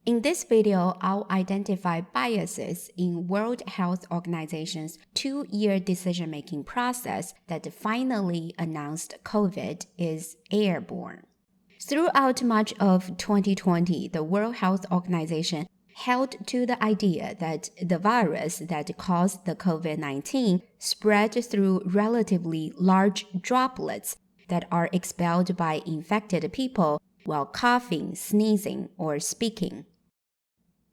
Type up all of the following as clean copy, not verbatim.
In this video, I'll identify biases in World Health Organization's 2-year decision-making process that finally announced COVID is airborne. Throughout much of 2020, the World Health Organization held to the idea that the virus that caused the COVID-19 spread through relatively large droplets that are expelled by infected people while coughing, sneezing, or speaking.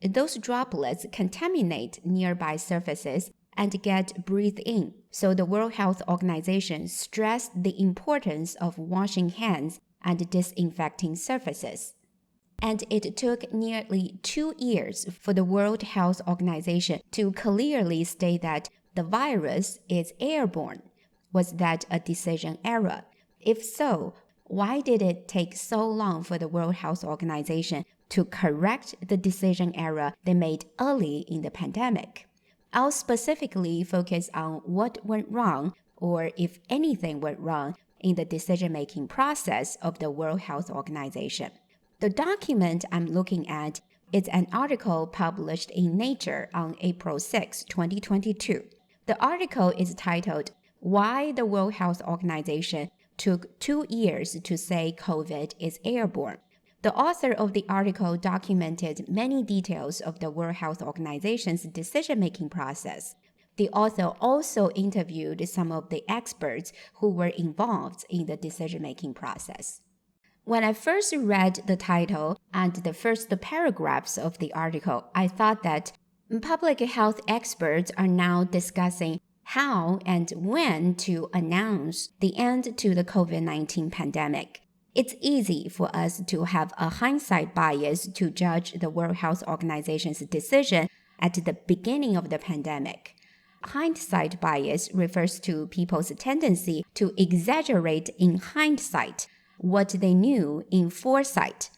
Those droplets contaminate nearby surfaces and get breathed in, so the World Health Organization stressed the importance of washing hands and disinfecting surfaces. And it took nearly 2 years for the World Health Organization to clearly state that the virus is airborne. Was that a decision error? If so, why did it take so long for the World Health Organization to correct the decision error they made early in the pandemic? I'll specifically focus on what went wrong, or if anything went wrong, in the decision-making process of the World Health Organization. The document I'm looking at is an article published in Nature on April 6, 2022. The article is titled, "Why the World Health Organization Took 2 Years to Say COVID is Airborne." The author of the article documented many details of the World Health Organization's decision-making process. The author also interviewed some of the experts who were involved in the decision-making process. When I first read the title and the first paragraphs of the article, I thought that public health experts are now discussing how and when to announce the end to the COVID-19 pandemic. It's easy for us to have a hindsight bias to judge the World Health Organization's decision at the beginning of the pandemic. Hindsight bias refers to people's tendency to exaggerate in hindsight what they knew in foresight.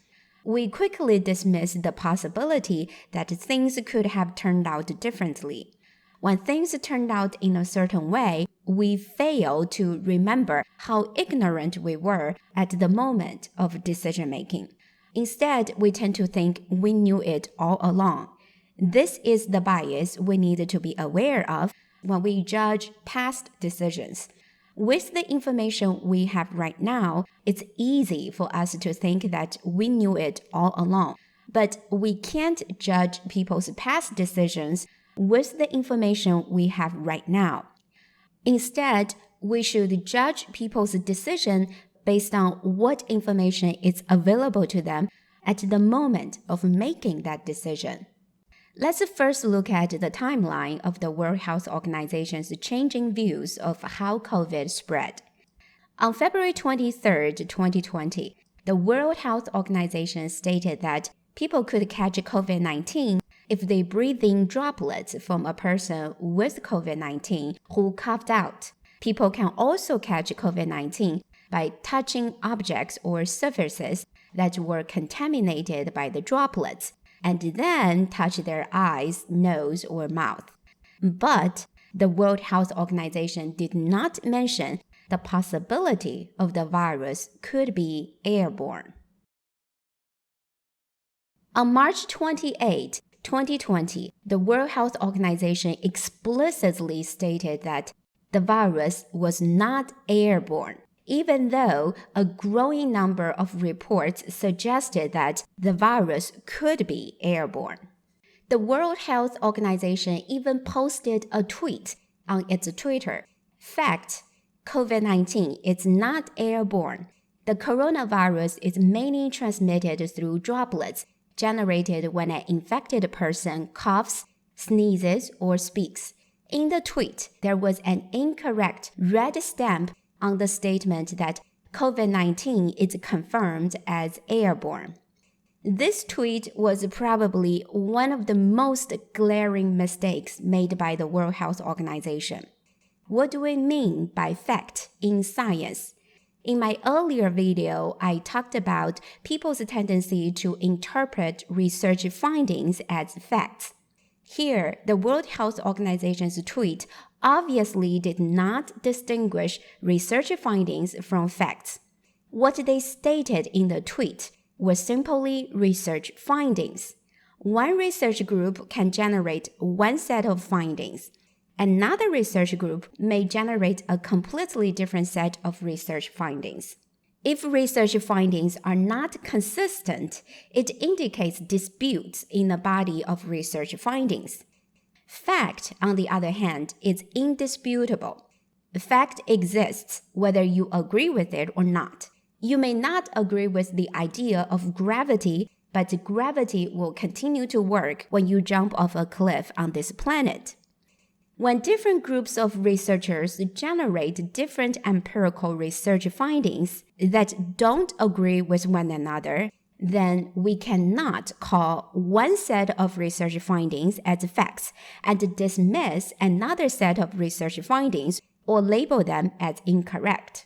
We quickly dismiss the possibility that things could have turned out differently. When things turned out in a certain way, we fail to remember how ignorant we were at the moment of decision-making. Instead, we tend to think we knew it all along. This is the bias we need to be aware of when we judge past decisions. With the information we have right now, it's easy for us to think that we knew it all along. But we can't judge people's past decisions with the information we have right now. Instead, we should judge people's decision based on what information is available to them at the moment of making that decision. Let's first look at the timeline of the World Health Organization's changing views of how COVID spread. On February 23, 2020, the World Health Organization stated that people could catch COVID-19 if they breathe in droplets from a person with COVID-19 who coughed out. People can also catch COVID-19 by touching objects or surfaces that were contaminated by the droplets, and then touch their eyes, nose, or mouth. But the World Health Organization did not mention the possibility of the virus could be airborne. On March 28, 2020, the World Health Organization explicitly stated that the virus was not airborne, even though a growing number of reports suggested that the virus could be airborne. The World Health Organization even posted a tweet on its Twitter. Fact: COVID-19 is not airborne. The coronavirus is mainly transmitted through droplets generated when an infected person coughs, sneezes, or speaks. In the tweet, there was an incorrect red stamp on the statement that COVID-19 is confirmed as airborne. This tweet was probably one of the most glaring mistakes made by the World Health Organization. What do we mean by fact in science? In my earlier video, I talked about people's tendency to interpret research findings as facts. Here, the World Health Organization's tweet obviously did not distinguish research findings from facts. What they stated in the tweet were simply research findings. One research group can generate one set of findings. Another research group may generate a completely different set of research findings. If research findings are not consistent, it indicates disputes in the body of research findings. Fact, on the other hand, is indisputable. Fact exists whether you agree with it or not. You may not agree with the idea of gravity, but gravity will continue to work when you jump off a cliff on this planet. When different groups of researchers generate different empirical research findings that don't agree with one another, then we cannot call one set of research findings as facts and dismiss another set of research findings or label them as incorrect.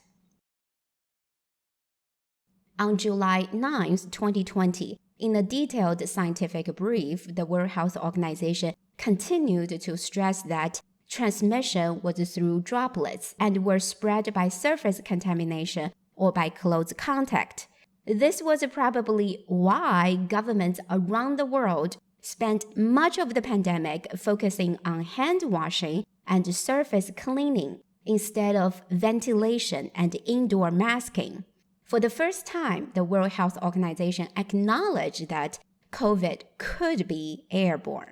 On July 9, 2020, in a detailed scientific brief, the World Health Organization continued to stress that transmission was through droplets and were spread by surface contamination or by close contact. This was probably why governments around the world spent much of the pandemic focusing on hand washing and surface cleaning instead of ventilation and indoor masking. For the first time, the World Health Organization acknowledged that COVID could be airborne.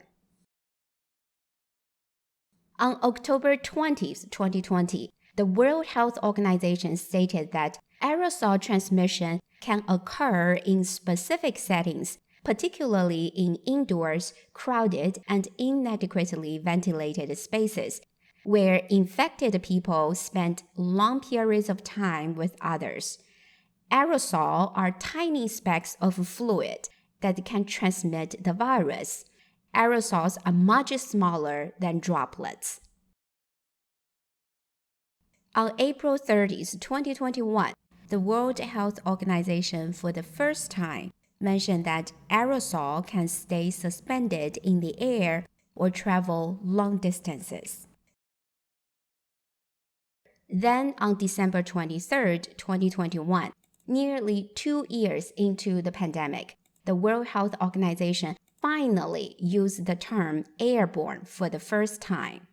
On October 20, 2020, the World Health Organization stated that aerosol transmission can occur in specific settings, particularly in indoors, crowded, and inadequately ventilated spaces, where infected people spend long periods of time with others. Aerosols are tiny specks of fluid that can transmit the virus. Aerosols are much smaller than droplets. On April 30, 2021, the World Health Organization for the first time mentioned that aerosol can stay suspended in the air or travel long distances. Then on December 23, 2021, nearly 2 years into the pandemic, the World Health Organization finally used the term airborne for the first time.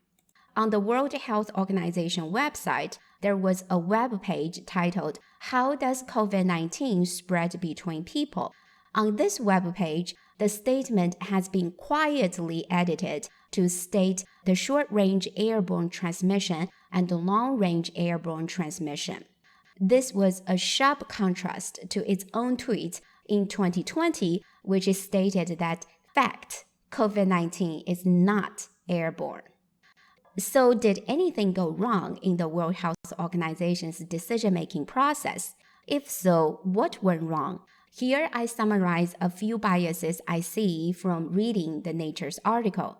On the World Health Organization website, there was a web page titled, "How does COVID-19 spread between people?" On this web page, the statement has been quietly edited to state the short-range airborne transmission and the long-range airborne transmission. This was a sharp contrast to its own tweet in 2020, which stated that, fact, COVID-19 is not airborne. So did anything go wrong in the World Health Organization's decision-making process? If so, what went wrong? Here I summarize a few biases I see from reading the Nature's article.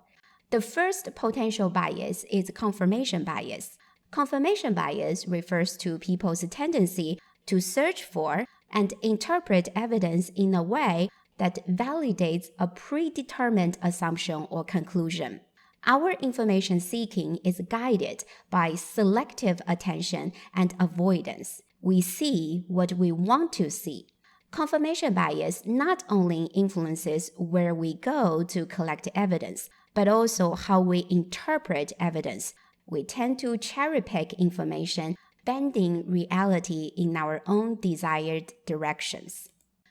The first potential bias is confirmation bias. Confirmation bias refers to people's tendency to search for and interpret evidence in a way that validates a predetermined assumption or conclusion. Our information seeking is guided by selective attention and avoidance. We see what we want to see. Confirmation bias not only influences where we go to collect evidence, but also how we interpret evidence. We tend to cherry-pick information, bending reality in our own desired directions.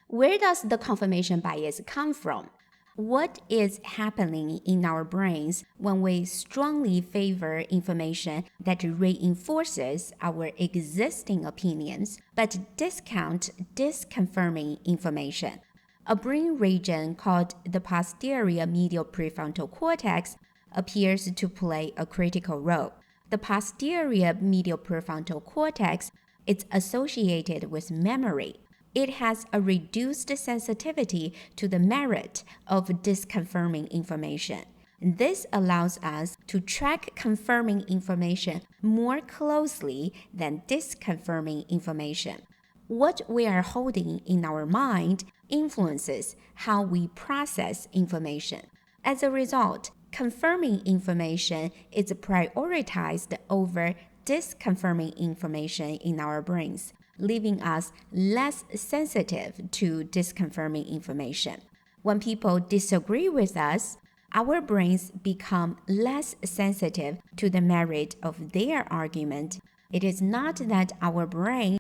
Where does the confirmation bias come from? What is happening in our brains when we strongly favor information that reinforces our existing opinions but discount disconfirming information? A brain region called the posterior medial prefrontal cortex appears to play a critical role. The posterior medial prefrontal cortex is associated with memory. It has a reduced sensitivity to the merit of disconfirming information. This allows us to track confirming information more closely than disconfirming information. What we are holding in our mind influences how we process information. As a result, confirming information is prioritized over disconfirming information in our brains, leaving us less sensitive to disconfirming information. When people disagree with us, our brains become less sensitive to the merit of their argument. It is not that our brain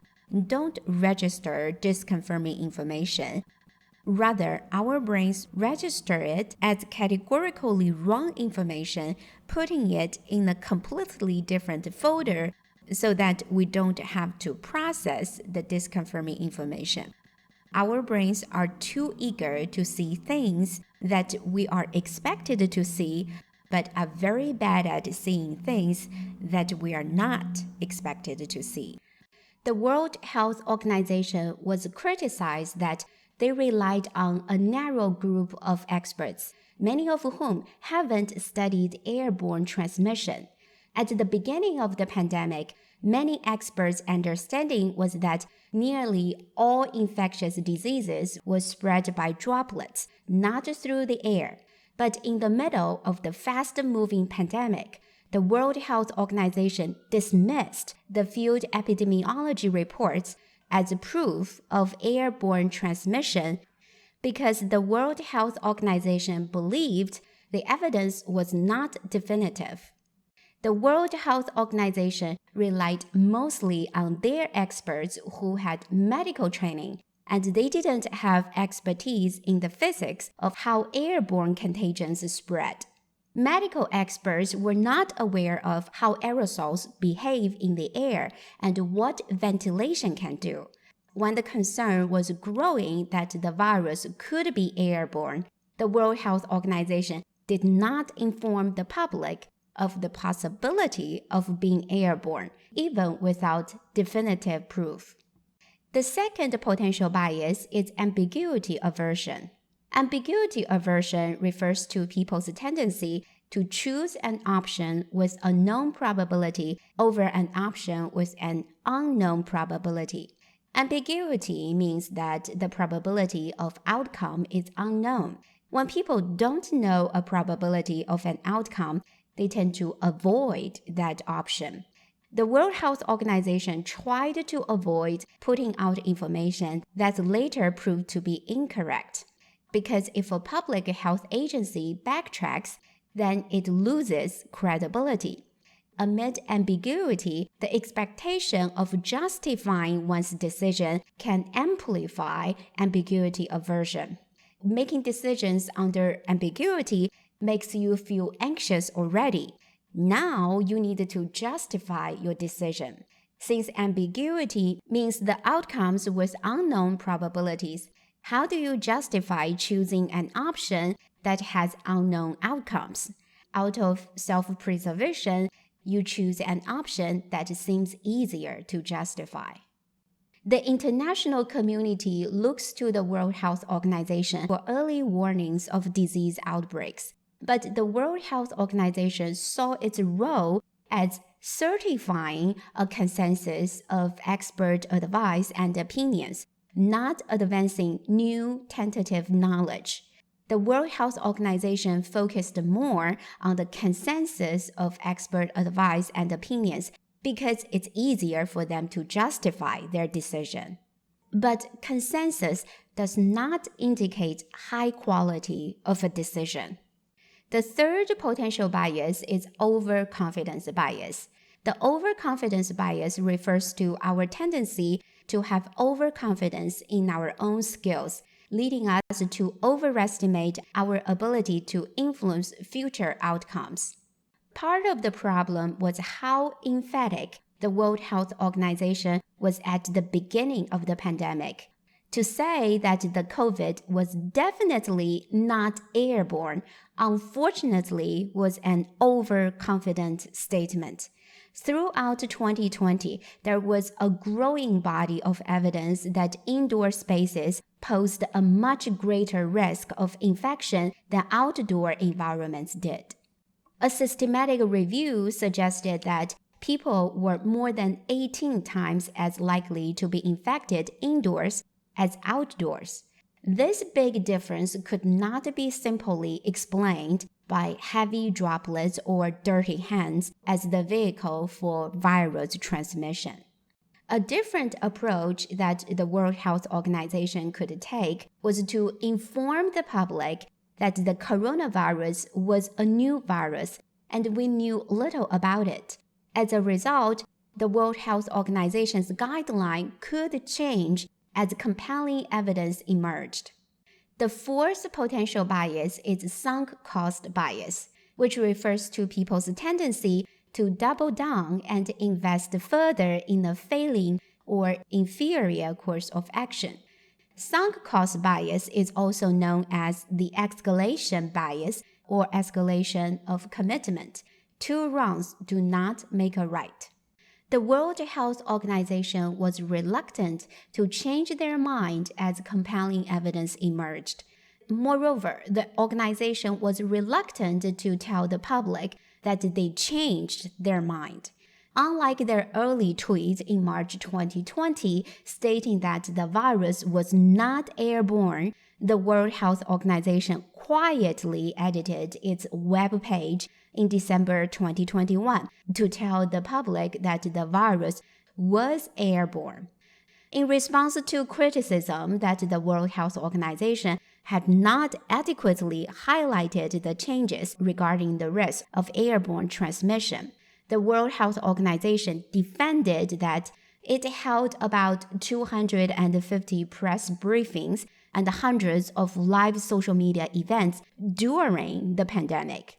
don't register disconfirming information. Rather, our brains register it as categorically wrong information, putting it in a completely different folder so that we don't have to process the disconfirming information. Our brains are too eager to see things that we are expected to see, but are very bad at seeing things that we are not expected to see. The World Health Organization was criticized that they relied on a narrow group of experts, many of whom haven't studied airborne transmission. At the beginning of the pandemic, many experts' understanding was that nearly all infectious diseases were spread by droplets, not through the air. But in the middle of the fast-moving pandemic, the World Health Organization dismissed the field epidemiology reports as proof of airborne transmission because the World Health Organization believed the evidence was not definitive. The World Health Organization relied mostly on their experts who had medical training, and they didn't have expertise in the physics of how airborne contagions spread. Medical experts were not aware of how aerosols behave in the air and what ventilation can do. When the concern was growing that the virus could be airborne, the World Health Organization did not inform the public of the possibility of being airborne, even without definitive proof. The second potential bias is ambiguity aversion. Ambiguity aversion refers to people's tendency to choose an option with a known probability over an option with an unknown probability. Ambiguity means that the probability of outcome is unknown. When people don't know a probability of an outcome, they tend to avoid that option. The World Health Organization tried to avoid putting out information that later proved to be incorrect. Because if a public health agency backtracks, then it loses credibility. Amid ambiguity, the expectation of justifying one's decision can amplify ambiguity aversion. Making decisions under ambiguity makes you feel anxious already. Now you need to justify your decision. Since ambiguity means the outcomes with unknown probabilities, how do you justify choosing an option that has unknown outcomes? Out of self-preservation, you choose an option that seems easier to justify. The international community looks to the World Health Organization for early warnings of disease outbreaks. But the World Health Organization saw its role as certifying a consensus of expert advice and opinions, not advancing new tentative knowledge. The World Health Organization focused more on the consensus of expert advice and opinions because it's easier for them to justify their decision. But consensus does not indicate high quality of a decision. The third potential bias is overconfidence bias. The overconfidence bias refers to our tendency to have overconfidence in our own skills, leading us to overestimate our ability to influence future outcomes. Part of the problem was how emphatic the World Health Organization was at the beginning of the pandemic. To say that the COVID was definitely not airborne, unfortunately, was an overconfident statement. Throughout 2020, there was a growing body of evidence that indoor spaces posed a much greater risk of infection than outdoor environments did. A systematic review suggested that people were more than 18 times as likely to be infected indoors as outdoors. This big difference could not be simply explained by heavy droplets or dirty hands as the vehicle for virus transmission. A different approach that the World Health Organization could take was to inform the public that the coronavirus was a new virus and we knew little about it. As a result, the World Health Organization's guideline could change as compelling evidence emerged. The fourth potential bias is sunk cost bias, which refers to people's tendency to double down and invest further in a failing or inferior course of action. Sunk cost bias is also known as the escalation bias or escalation of commitment. Two wrongs do not make a right. The World Health Organization was reluctant to change their mind as compelling evidence emerged. Moreover, the organization was reluctant to tell the public that they changed their mind. Unlike their early tweets in March 2020 stating that the virus was not airborne, the World Health Organization quietly edited its web page in December 2021 to tell the public that the virus was airborne. In response to criticism that the World Health Organization had not adequately highlighted the changes regarding the risk of airborne transmission, the World Health Organization defended that it held about 250 press briefings and hundreds of live social media events during the pandemic.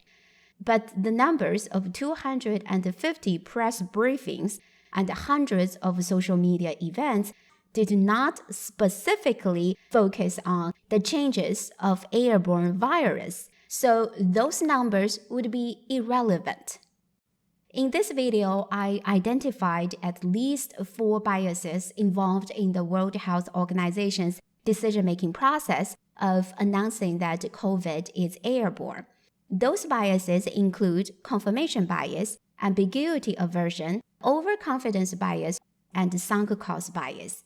But the numbers of 250 press briefings and hundreds of social media events did not specifically focus on the changes of airborne virus, so those numbers would be irrelevant. In this video, I identified at least 4 biases involved in the World Health Organization's decision-making process of announcing that COVID is airborne. Those biases include confirmation bias, ambiguity aversion, overconfidence bias, and sunk cost bias.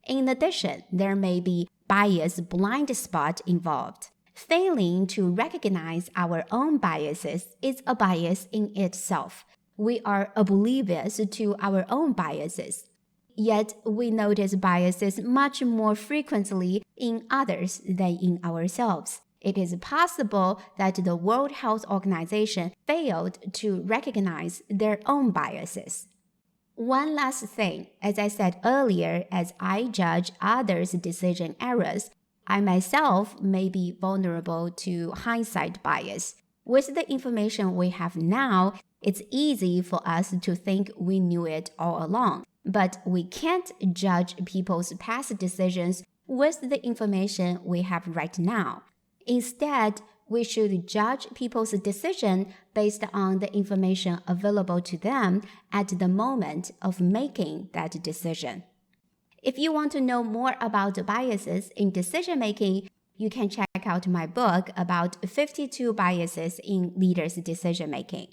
In addition, there may be bias blind spot involved. Failing to recognize our own biases is a bias in itself. We are oblivious to our own biases. Yet, we notice biases much more frequently in others than in ourselves. It is possible that the World Health Organization failed to recognize their own biases. One last thing, as I said earlier, as I judge others' decision errors, I myself may be vulnerable to hindsight bias. With the information we have now, it's easy for us to think we knew it all along, but we can't judge people's past decisions with the information we have right now. Instead, we should judge people's decision based on the information available to them at the moment of making that decision. If you want to know more about biases in decision-making, you can check out my book about 52 biases in leaders' decision-making.